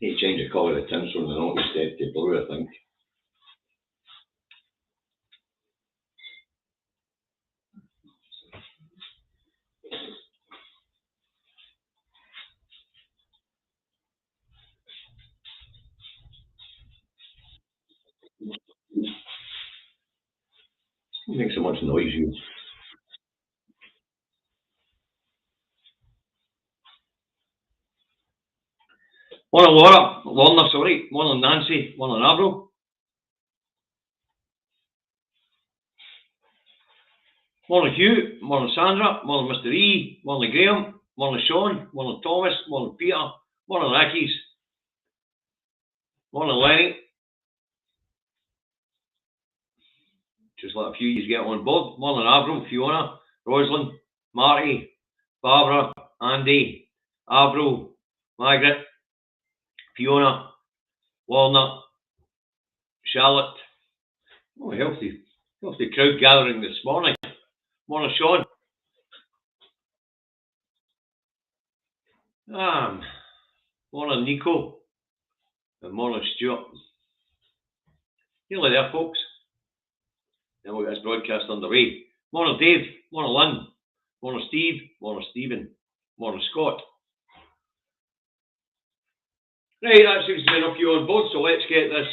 Need to change the colour of the tints from the naughty step to blue, I think. It makes so much noise, you. Morning Lorna, sorry. Morning Nancy, morning Avro. Morning Hugh, morning Sandra, morning Mr. E, morning Graham, morning Sean, morning Thomas, morning Peter, morning Rackies, morning Lenny. Just let a few of you get on board. Morning Avro, Fiona, Rosalind, Marty, Barbara, Andy, Avro, Margaret, Fiona, Walnut, Charlotte. Oh, healthy crowd gathering this morning. Morning Sean. Morning Nico. And morning Stuart. Nearly there, folks. Then we'll get this broadcast underway. Morning Dave. Morning Lynn. Morning Steve. Morning Stephen. Morning Scott. Right, that seems to be enough of you on board, so let's get this.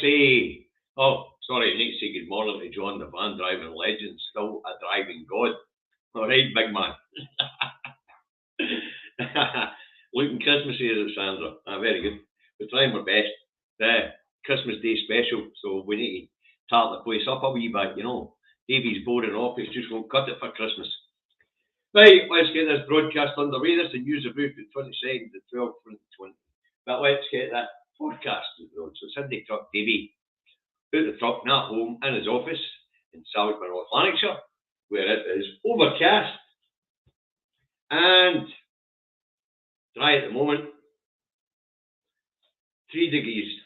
Oh, sorry, I need to say good morning to John, the van driving legend, still a driving god. All right, big man. Looking Christmassy, is it, Sandra? Very good. We're trying our best. Christmas Day special, so we need to tart the place up a wee bit, you know. Davey's boring off, it's just won't cut it for Christmas. Right, let's get this broadcast underway. This is the news of Roof at 22nd to 12th, 2020. But let's get that podcast on the road. So Sunday truck Davey out the truck, not home, in his office in Salisbury, North Lanarkshire, where it is overcast and dry at the moment. 3 degrees.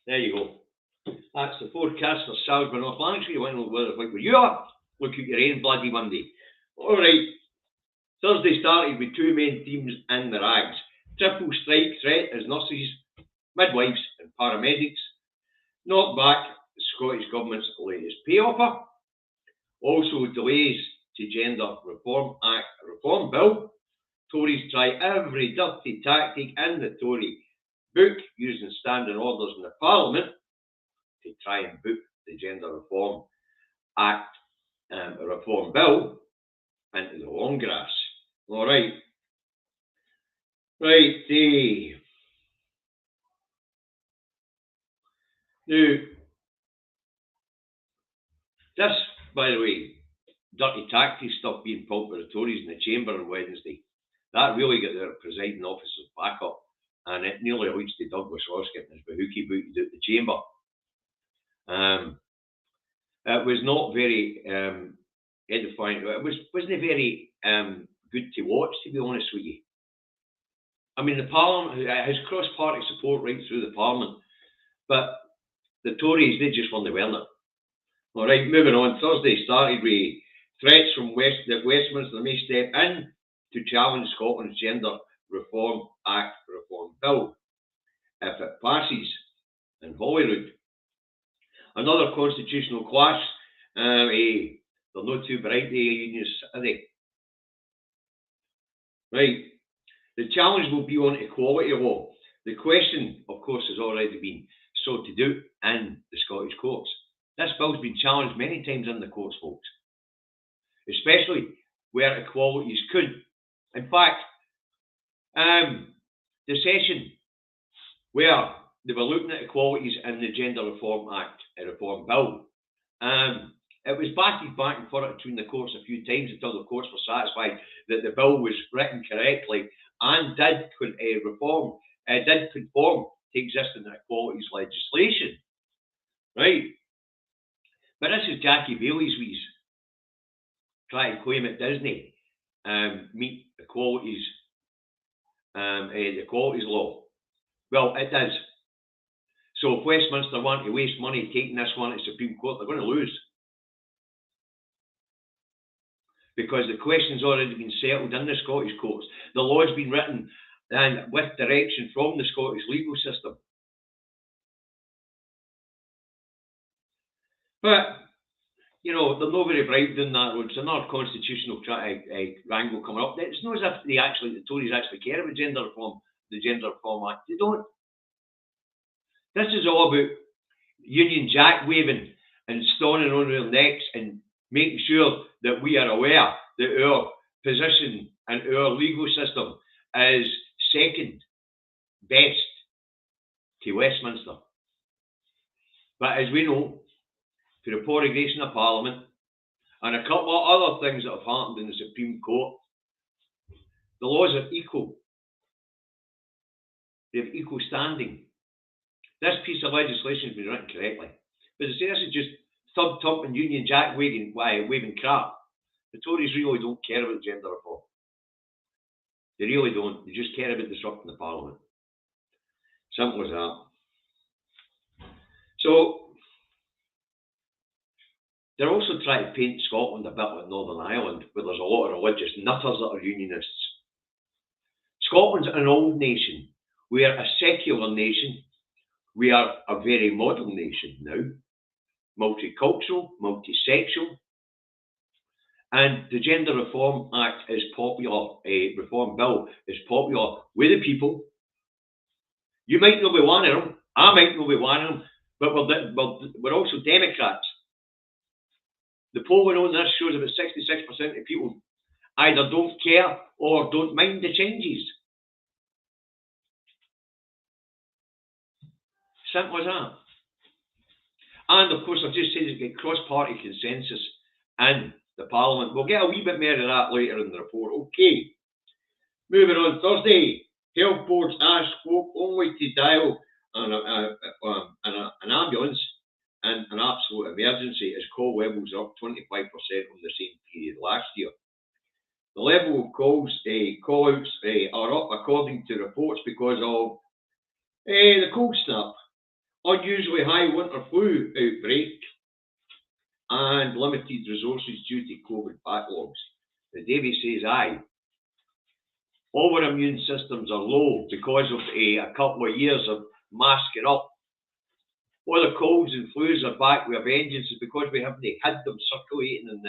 There you go. That's the forecast for Salisbury, North Lanarkshire. You want to know where where you are? Look at your rain bloody Monday. Alright. Thursday started with 2 main themes in the rags. Triple strike threat as nurses, midwives and paramedics knock back the Scottish Government's latest pay offer. Also delays to Gender Reform Act reform bill. Tories try every dirty tactic in the Tory book using standing orders in the Parliament to try and book the Gender Reform Act reform bill into the long grass. All right. Right, now, this, by the way, dirty tactic stuff being pulled by the Tories in the Chamber on Wednesday, that really got their presiding officers back up, and it nearly leads to Douglas Ross getting his bahookie booted out the Chamber. It was not very edifying. It wasn't very good to watch, to be honest with you. I mean, the Parliament has cross-party support right through the Parliament, but the Tories, they just weren't wearing it. All right, moving on. Thursday started with threats from that Westminster may step in to challenge Scotland's Gender Reform Act reform bill if it passes in Holyrood. Another constitutional clash. They're not too bright, the unions, are they? Right. The challenge will be on equality law. The question, of course, has already been sorted out in the Scottish courts. This bill's been challenged many times in the courts, folks, especially where equality is couldn't. In fact, the session where they were looking at equalities in the Gender Reform Act, a reform bill, it was batted back and forth between the courts a few times until the courts were satisfied that the bill was written correctly and did conform to existing equalities legislation. Right? But this is Jackie Bailey's wheeze trying to claim at Disney meet equalities, the equalities law. Well, it does. So if Westminster want to waste money taking this one to Supreme Court, they're going to lose. Because the question's already been settled in the Scottish courts. The law's been written and with direction from the Scottish legal system. But, you know, they're not very bright down that road. It's another constitutional wrangle coming up. It's not as if the Tories actually care about gender reform, the Gender Reform Act. They don't. This is all about Union Jack waving and stoning on their necks and making sure that we are aware that our position and our legal system is second best to Westminster. But as we know, through the prorogation of Parliament and a couple of other things that have happened in the Supreme Court, the laws are equal. They have equal standing. This piece of legislation has been written correctly. But as I say, this is just thumb-thumping Union Jack waving crap. The Tories really don't care about gender reform. They really don't. They just care about disrupting the Parliament. Simple as that. So, they're also trying to paint Scotland a bit like Northern Ireland, where there's a lot of religious nutters that are unionists. Scotland's an old nation. We are a secular nation. We are a very modern nation now. Multicultural, multisexual. And the Gender Reform Act is popular, a reform bill is popular with the people. You might not be one of them, I might not be one of them, but we're also Democrats. The polling on this shows about 66% of people either don't care or don't mind the changes. Simple as that. And of course, I've just said it's got cross-party consensus in the Parliament. We'll get a wee bit more of that later in the report. Okay. Moving on. Thursday, health boards asked folk only to dial an ambulance in an absolute emergency as call levels are up 25% on the same period last year. The level of call-outs are up according to reports because of the cold snap, unusually high winter flu outbreak, and limited resources due to COVID backlogs. The Davy says, aye. All our immune systems are low because of a couple of years of masking up. All the colds and flus are back with a vengeance is because we haven't had them circulating in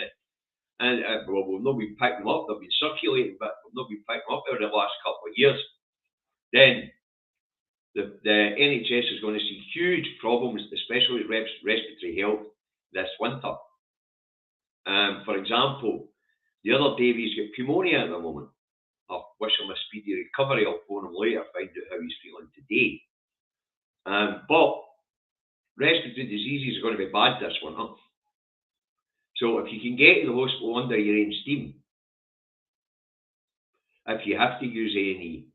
well, we've not been picking them up, they've been circulating, but we've not been picking them up over the last couple of years. Then the NHS is going to see huge problems, especially with respiratory health this winter. For example, the other Davy's got pneumonia at the moment. I wish him a speedy recovery. I'll phone him later, find out how he's feeling today. But respiratory diseases are going to be bad this winter. So if you can get to the hospital under your own steam, if you have to use A&E,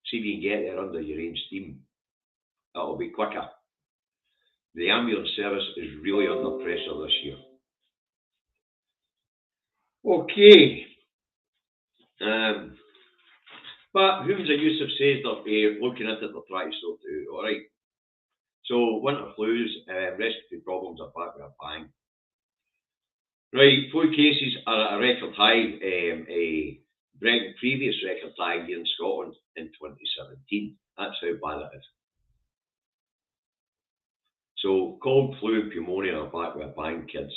see if you can get there under your own steam. That'll be quicker. The ambulance service is really under pressure this year. Okay. But Humes and Yusuf says they're looking at it, they're trying to sort it out. Alright. So winter flus, respiratory problems are back with a bang. Right, flu cases are at a record high, breaking previous record high here in Scotland in 2017. That's how bad it is. So cold, flu and pneumonia are back with a bang, kids.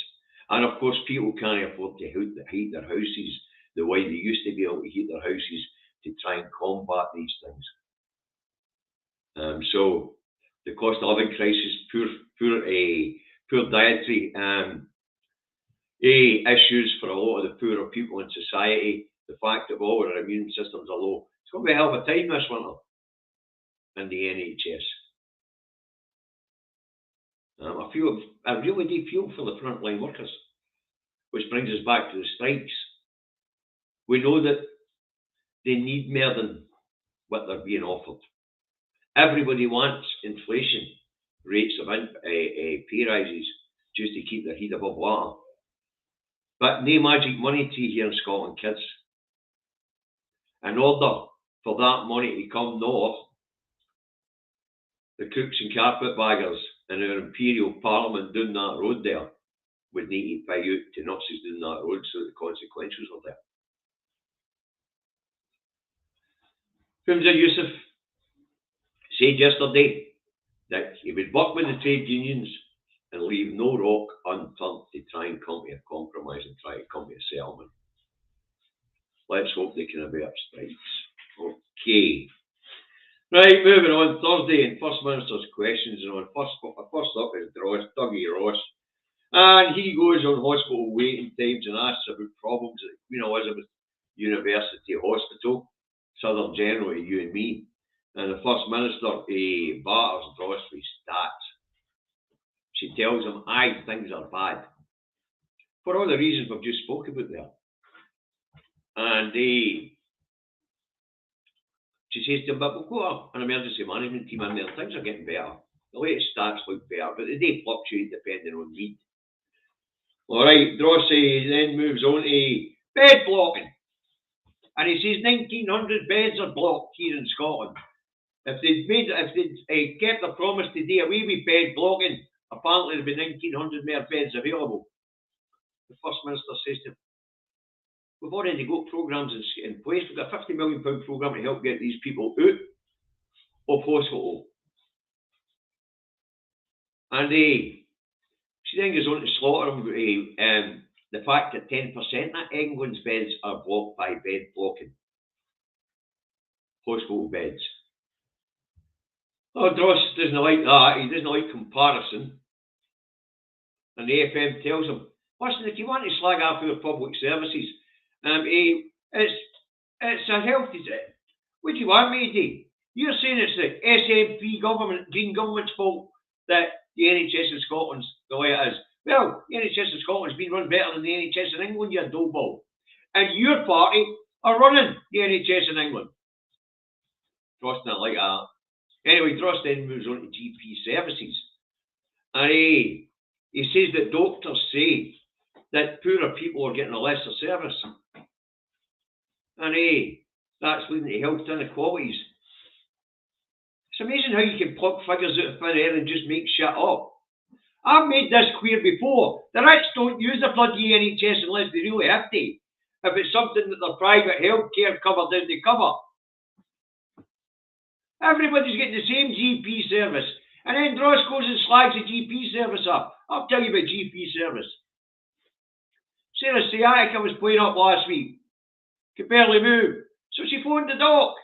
And of course, people can't afford to heat their houses the way they used to be able to heat their houses to try and combat these things. So the cost of living crisis, poor dietary issues for a lot of the poorer people in society, the fact that all our immune systems are low. It's going to be a hell of a time this winter in the NHS. I really do feel for the frontline workers, which brings us back to the strikes. We know that they need more than what they're being offered. Everybody wants inflation rates of pay rises just to keep their head above water. But no magic money to you here in Scotland, kids. In order for that money to come north, the cooks and carpetbaggers in our Imperial Parliament down that road there would need to pay out to nurses down that road, so the consequences are there. Humza Yousaf said yesterday that he would work with the trade unions and leave no rock unturned to try and come to a compromise and try to come to a settlement. Let's hope they can avert strikes. Okay. Right, moving on. Thursday and First Minister's questions. And on first up is Dougie Ross. And he goes on hospital waiting times and asks about problems at Queen Elizabeth University Hospital, Southern General to you and me. And the First Minister batters Ross with stats. She tells him, aye, things are bad. For all the reasons we've just spoke about there. And she says to him, but we've got an emergency management team in there, and things are getting better. The latest stats look better, but they do fluctuate depending on need. Alright, Drossi then moves on to bed blocking. And he says 1,900 beds are blocked here in Scotland. If they'd kept their promise to do away with bed blocking, apparently there'd be 1,900 more beds available. The First Minister says to him, we've already got programmes in place. We've got a £50 million programme to help get these people out of hospital. And she then goes on to slaughter him the fact that 10% of England's beds are blocked by bed blocking. Hospital beds. Oh, Dross doesn't like that. He doesn't like comparison. And the FM tells him, listen, if you want to slag off our public services, it's a healthy. What do you want me to do? You're saying it's the SNP government, Green government's fault that the NHS in Scotland's the way it is. Well, the NHS in Scotland's been run better than the NHS in England, you doughball. And your party are running the NHS in England. Dross not like that. Anyway, Dross then moves on to GP services. And he says that doctors say that poorer people are getting a lesser service. And that's leading to health inequalities. It's amazing how you can pluck figures out of thin air and just make shit up. I've made this clear before. The rich don't use the bloody NHS unless they really have to. If it's something that their private healthcare cover doesn't cover. Everybody's getting the same GP service. And then Dross goes and slags the GP service up. I'll tell you about GP service. Sarah sciatica was playing up last week. Could barely move. So she phoned the doc.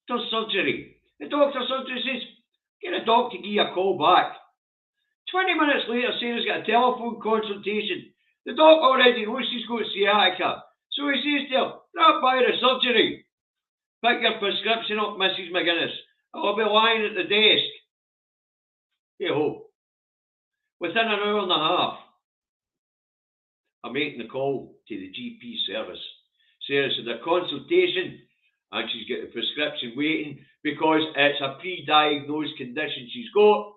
Does surgery. The doctor surgery says, get a doc to give you a call back. 20 minutes later, Sarah's got a telephone consultation. The doc already knows she's got sciatica. So he says to her, drop by the surgery. Pick your prescription up, Mrs. McGuinness. I'll be lying at the desk. Hey-ho. Within an hour and a half, I'm making the call to the GP service. Sarah's had a consultation and she's got the prescription waiting because it's a pre-diagnosed condition she's got.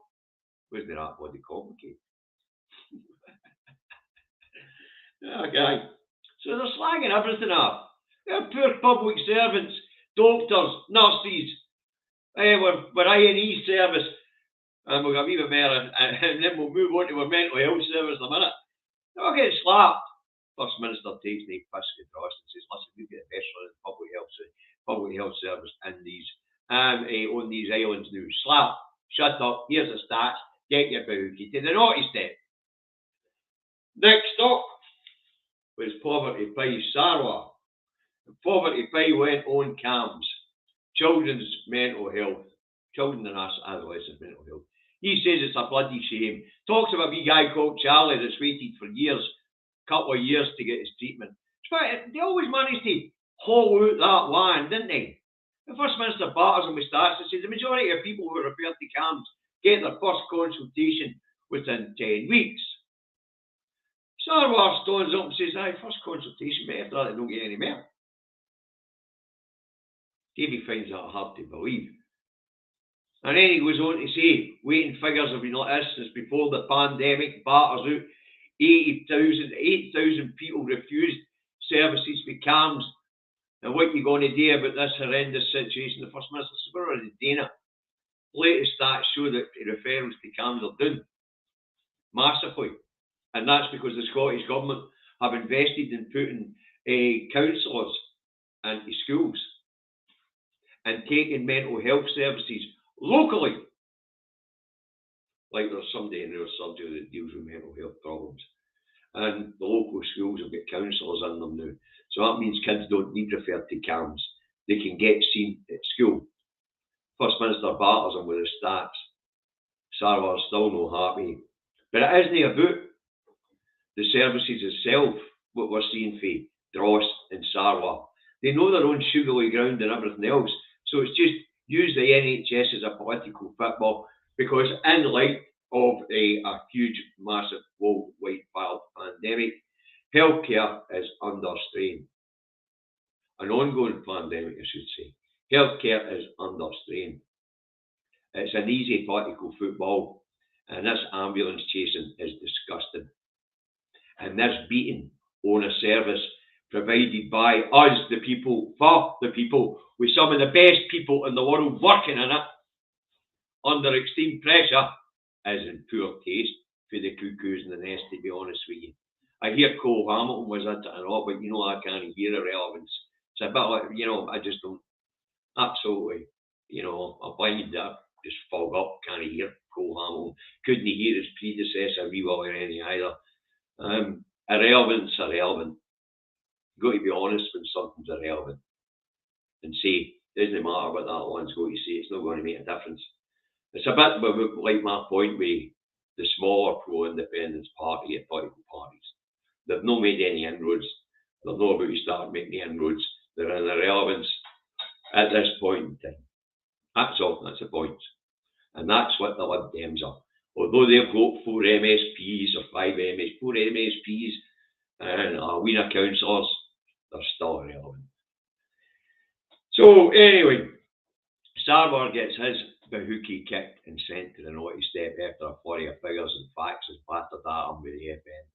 Wasn't that bloody complicated? Okay. So they're slagging everything up. They're poor public servants, doctors, nurses, we're I&E service, and we'll have even more, and then we'll move on to our mental health service in a minute. They'll get slapped. First Minister takes the piss with Dross and says, listen, we get the best one in public health service in these, on these islands now. Slap, shut up, here's the stats, get your bookie to the naughty step. Next up was Poverty Pie Sarwar. Poverty Pie went on CAMS, Children's Mental Health, Children and Adolescent Mental Health. He says it's a bloody shame. Talks about a wee guy called Charlie that's waited for couple of years to get his treatment. They always managed to haul out that land, didn't they? The First Minister batters him with stats and says the majority of people who are referred to CAMS get their first consultation within 10 weeks. Sarwar stones up and says, aye, first consultation, but after that they don't get any more. Davey finds that hard to believe. And then he goes on to say, waiting figures have been like this since before the pandemic, batters out 8,000 people refused services for CAMS. And what are you going to do about this horrendous situation? The First Minister says, we're already doing it. latest stats show that referrals to CAMS are down massively. And that's because the Scottish Government have invested in putting counsellors into schools and taking mental health services locally. Like there's somebody in neurosurgery that deals with mental health problems. And the local schools have got counsellors in them now. So that means kids don't need referred to CAMS. They can get seen at school. First Minister batters them with the stats. Sarwar's still no happy. But it isn't about the services itself, what we're seeing for Dross and Sarwar. They know their own sugary ground and everything else. So it's just use the NHS as a political football, because in light of a huge, massive worldwide pandemic, healthcare is under strain. An ongoing pandemic, I should say. Healthcare is under strain. It's an easy political football, and this ambulance chasing is disgusting. And this beating on a service provided by us, the people, for the people, with some of the best people in the world working in it, under extreme pressure, is in poor taste for the cuckoos in the nest, to be honest with you. I hear Cole Hamilton was into it and all, but I can't hear the relevance. It's a bit like, I just don't, absolutely, I'm blind that just fog up, can't hear Cole Hamilton. Couldn't hear his predecessor, Wee-Willie Rennie either. Irrelevant's irrelevant. You've got to be honest when something's irrelevant and say, doesn't matter what that one's going to say, it's not going to make a difference. It's a bit like my point with the smaller pro-independence party, political parties. They've not made any inroads. They're not about to start making inroads. They're in irrelevance at this point in time. That's all. That's the point. And that's what the Lib Dems are. Although they've got 4 MSPs or 4 MSPs and a ween of councillors, they're still irrelevant. So anyway, Sarwar gets his bahookie kicked and sent to the naughty step after a flurry of figures and facts is battered at him with the FN.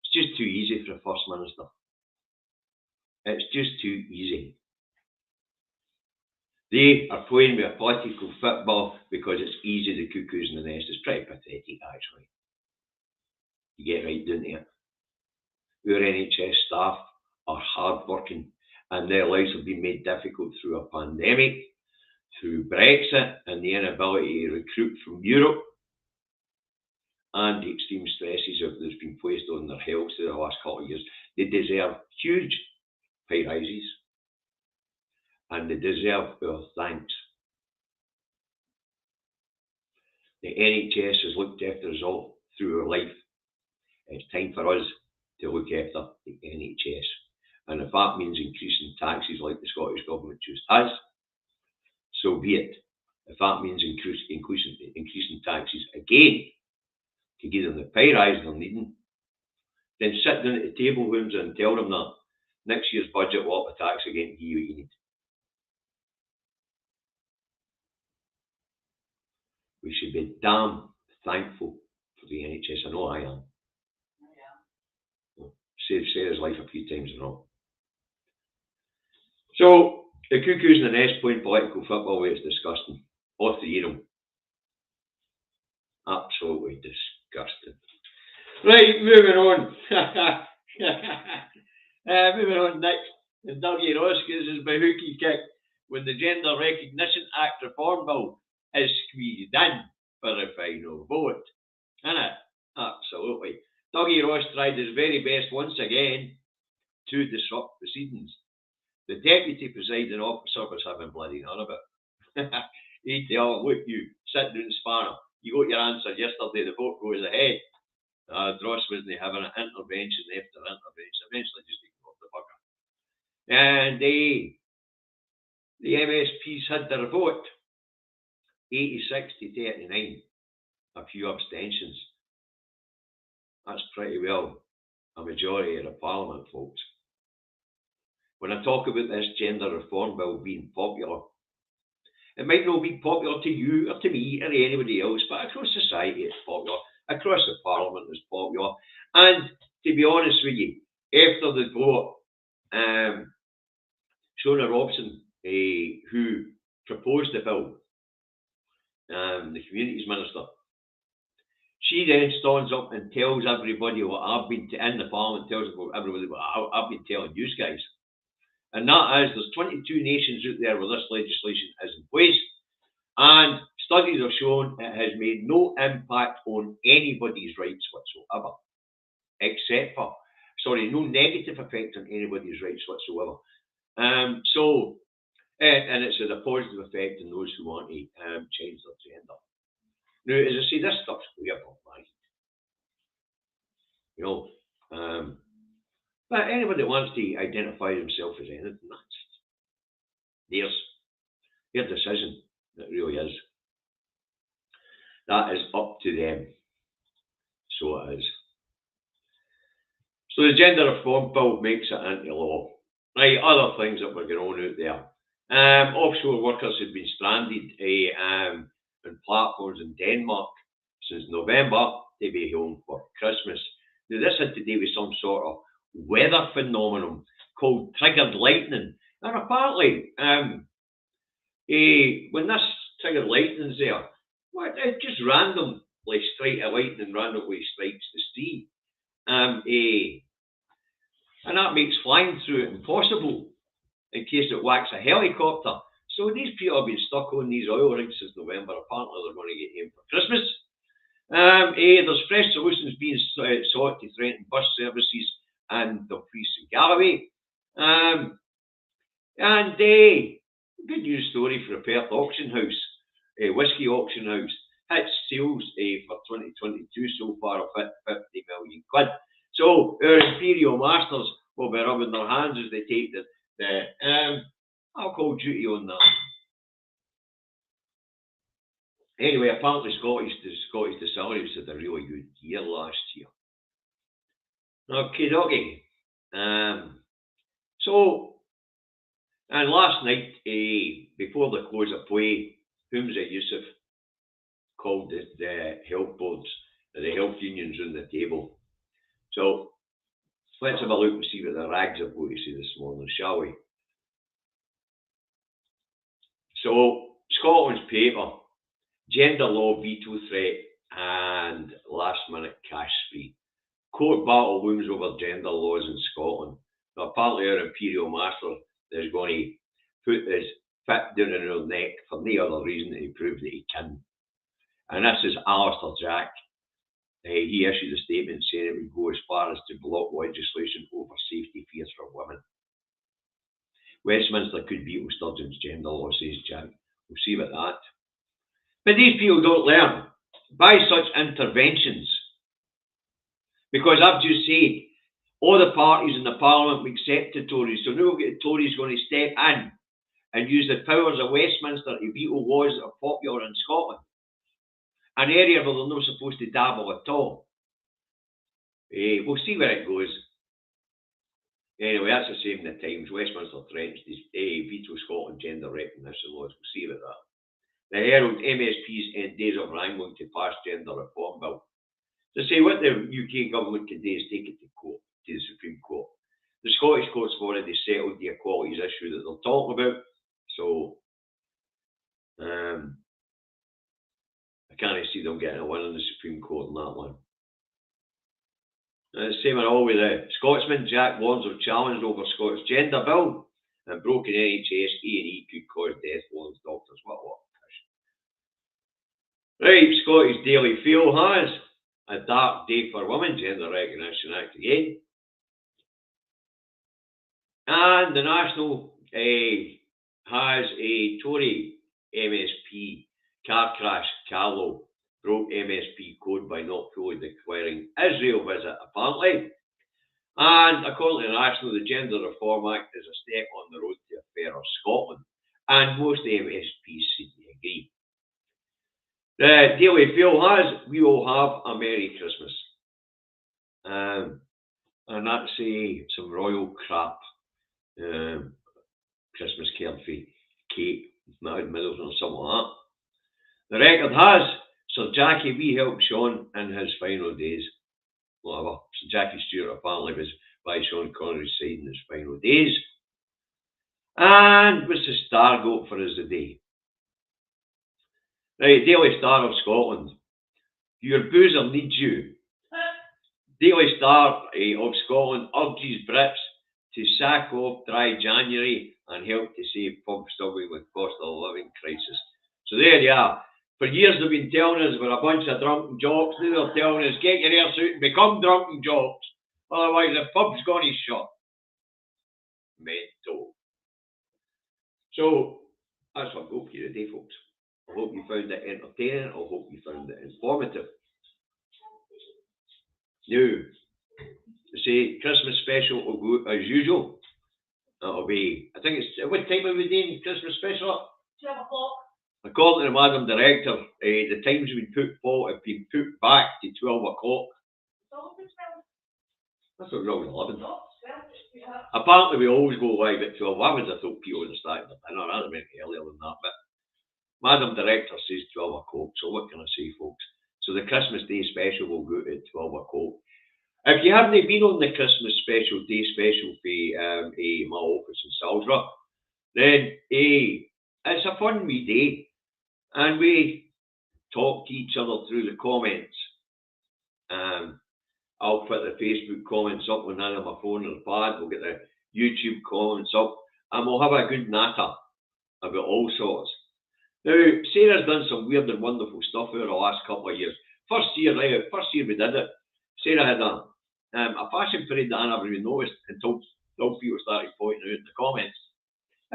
It's just too easy for the First Minister. It's just too easy. They are playing with a political football because it's easy, the cuckoos in the nest. It's pretty pathetic, actually. You get right down to it. Our NHS staff are hard-working and their lives have been made difficult through a pandemic, through Brexit and the inability to recruit from Europe, and the extreme stresses that's been placed on their health through the last couple of years. They deserve huge pay rises, and they deserve our thanks. The NHS has looked after us all through our life. It's time for us to look after the NHS. And if that means increasing taxes like the Scottish Government just has, so be it. If that means increasing taxes again to give them the pay rise they're needing, then sit down at the table with them and tell them that next year's budget will up the tax again to give you what you need. We should be damn thankful for the NHS. I know I am. Saved Sarah's life a few times in a row. So, the cuckoos in the nest playing political football way, it's disgusting. All 3 of them. Absolutely disgusting. Right, moving on. Moving on next. And Dougie Ross gets his bahookie kick when the Gender Recognition Act Reform Bill is squeezed in for the final vote. Isn't it? Absolutely. Dougie Ross tried his very best once again to disrupt proceedings. The Deputy Presiding Officer was having bloody none of it. He'd tell him, look, you sit down, Spanner. You got your answer yesterday, the vote goes ahead. Dross wasn't having an intervention after intervention. Eventually just ignored the bugger. And the MSPs had their vote. 86 to 39. A few abstentions. That's pretty well a majority of the Parliament, folks. When I talk about this gender reform bill being popular, it might not be popular to you or to me or anybody else, but across society it's popular. Across the Parliament it's popular. And to be honest with you, after the vote, Shona Robson, who proposed the bill, the Communities Minister. She then stands up and tells everybody what I've been in the Parliament, tells everybody what I've been telling you guys. And that is, there's 22 nations out there where this legislation is in place, and studies have shown it has made no impact on anybody's rights whatsoever, except for, no negative effect on anybody's rights whatsoever. And it's had a positive effect on those who want to change their gender. Now, as I say, this stuff's clear, right? But anybody that wants to identify themselves as anything, that's their decision. It really is. That is up to them. So it is. So the Gender Reform Bill makes it into law. Right, other things that were going on out there. Offshore workers have been stranded on platforms in Denmark since November to be home for Christmas. Now, this had to do with some sort of weather phenomenon called triggered lightning. And apparently, when this triggered lightning's there, it just randomly randomly strikes the sea. And that makes flying through it impossible in case it whacks a helicopter. So these people have been stuck on these oil rigs since November. Apparently they're going to get home for Christmas. There's fresh solutions being sought to threaten bus services and Dumfries and Galloway. Good news story for a Perth auction house, whisky auction house. Its sales for 2022 so far of 50 million quid. So our Imperial Masters will be rubbing their hands as they take the alcohol duty on that. Anyway, apparently Scottish Distilleries had a really good year last year. Okay. And last night, before the close of play, Humza Yousaf called the health boards, the health unions on the table. So let's have a look and see what the rags have got to say this morning, shall we? So Scotland's paper, gender law veto threat and last minute cash spree. Court battle looms over gender laws in Scotland. Now, apparently our Imperial Master is going to put his foot down in our neck for no other reason than to prove that he can. And this is Alistair Jack. He issued a statement saying it would go as far as to block legislation over safety fears for women. Westminster could veto Sturgeon's gender law, says Jack. We'll see about that. But these people don't learn by such interventions. Because I've just said, all the parties in the Parliament will accept the Tories. So now the Tories going to step in and use the powers of Westminster to veto laws that are popular in Scotland. An area where they're not supposed to dabble at all. We'll see where it goes. Anyway, that's the same in the Times. Westminster threatens to veto Scotland gender recognition laws. We'll see about that. The Herald, MSPs end days of wrangling to pass gender reform bill. To say what the UK government can do is take it to court, to the Supreme Court. The Scottish courts have already settled the equalities issue that they're talking about. So, I can't see them getting a win in the Supreme Court on that one. Same and all with the Scotsman. Jack warns of challenge over Scottish gender bill and broken NHS A&E could cause death, warns doctors. What? Right, Scottish Daily Mail has a dark day for women, Gender Recognition Act again. And the National has a Tory MSP car crash. Carlo broke MSP code by not fully declaring Israel visit, apparently. And according to the National, the Gender Reform Act is a step on the road to a fairer Scotland. And most MSPs seem to agree. The Daily Mail has, we all have a Merry Christmas. And that's some royal crap. Christmas card for Kate Middleton or something like that. The Record has Sir Jackie B helped Sean in his final days. Whatever. Sir Jackie Stewart apparently was by Sean Connery's side in his final days. And what's the star goat for us today? Right, Daily Star of Scotland. Your boozer needs you. Daily Star of Scotland urges Brits to sack off dry January and help to save pubs struggling with cost of living crisis. So there you are. For years they've been telling us we're a bunch of drunken jocks. Now they're telling us get your ears out and become drunken jocks. Otherwise the pub's going to shut. Mental. So that's what I've got for you today, folks. I hope you found it entertaining. I hope you found it informative. Now, say Christmas special will go as usual. That'll be, I think it's, what time are we doing Christmas special? 12 o'clock. According to the Madam Director, the times we've been put forward have been put back to 12 o'clock. I thought it was always 11. No, 12. Yeah. Apparently we always go live at 12. I would have thought people would have started their dinner. I'd have meant earlier than that, but Madam Director says 12 o'clock, so what can I say, folks? So the Christmas Day special will go at 12 o'clock. If you haven't been on the Christmas special day special for my office in Salisbury, then it's a fun wee day, and we talk to each other through the comments. I'll put the Facebook comments up when I'm on my phone or the pad. We'll get the YouTube comments up, and we'll have a good natter about all sorts. Now, Sarah's done some weird and wonderful stuff over the last couple of years. First year we did it, Sarah had a fashion parade that I never even noticed until people started pointing out in the comments.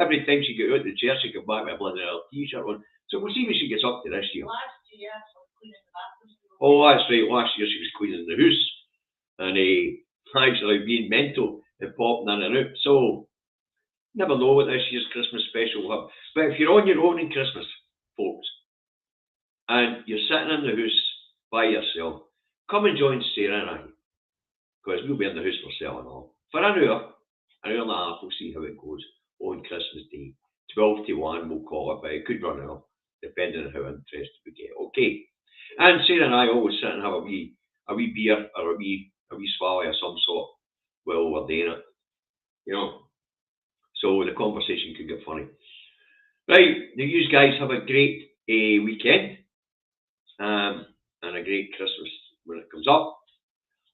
Every time she got out of the chair, she came back with a bloody t-shirt on. So we'll see what she gets up to this year. Last year, I was cleaning the bathroom. Oh, that's right. Last year she was cleaning the house and actually being mental and popping in and out. So never know what this year's Christmas special will have. But if you're on your own in Christmas, folks, and you're sitting in the house by yourself, come and join Sarah and I, because we'll be in the house for selling all. For an hour and a half, we'll see how it goes on Christmas Day. 12 to 1, we'll call it, but it could run out, depending on how interested we get. Okay. And Sarah and I always sit and have a wee beer or a wee swally of some sort while we're doing it. You know. So the conversation could get funny. Right, now you guys have a great weekend and a great Christmas when it comes up.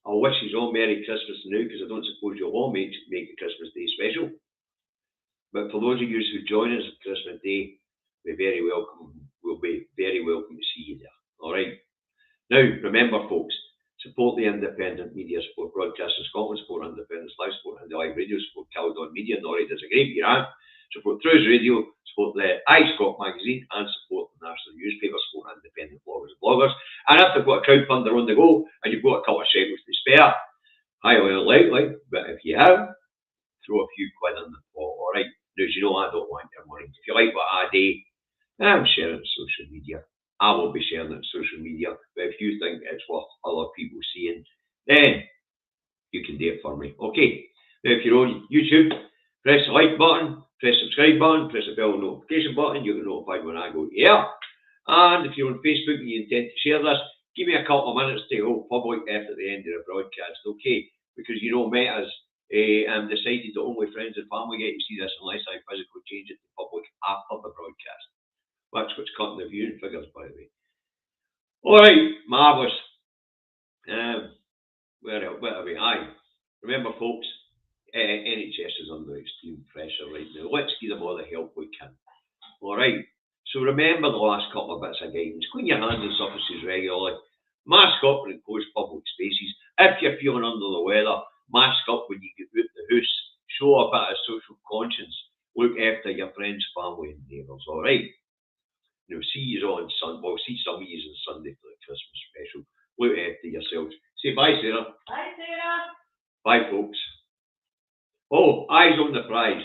I'll wish you all Merry Christmas now, because I don't suppose you'll all make the Christmas Day special. But for those of you who join us on Christmas Day, we'll be very welcome to see you there. All right. Now, remember, folks, support the independent media, support Broadcasting Scotland, support Independence Live, support Indie Live Radio, support Caledon Media. Norrie does a great year. Support Trues Radio, support the iScot magazine, and support the national newspaper, support independent bloggers and bloggers. And if they've got a crowdfunder on the go and you've got a couple of shekels to spare, highly unlikely, but if you have, throw a few quid in the pot. All right. Now, as you know, I don't want your money. If you like what I do, I'm sharing it on social media. I will be sharing it on social media. But if you think it's worth other people seeing, then you can do it for me. Okay. Now, if you're on YouTube, press the like button, press the subscribe button, press the bell notification button. You'll get notified when I go here. And if you're on Facebook and you intend to share this, give me a couple of minutes to go public after the end of the broadcast. Okay. Because, you know, Meta's decided that only friends and family get to see this unless I physically change it to public after the broadcast. That's what's cutting the viewing figures, by the way. All right, marvellous. Where are we? Aye. Remember, folks, NHS is under extreme pressure right now. Let's give them all the help we can. All right. So remember the last couple of bits of guidance. Clean your hands and surfaces regularly. Mask up when in closed public spaces. If you're feeling under the weather, mask up when you get out the house. Show a bit of social conscience. Look after your friends, family, and neighbours. All right. Now, see you on Sunday. Well, see some of you on Sunday for the Christmas special. Look after yourselves. Say bye, Sarah. Bye, Sarah. Bye, folks. Oh, eyes on the prize.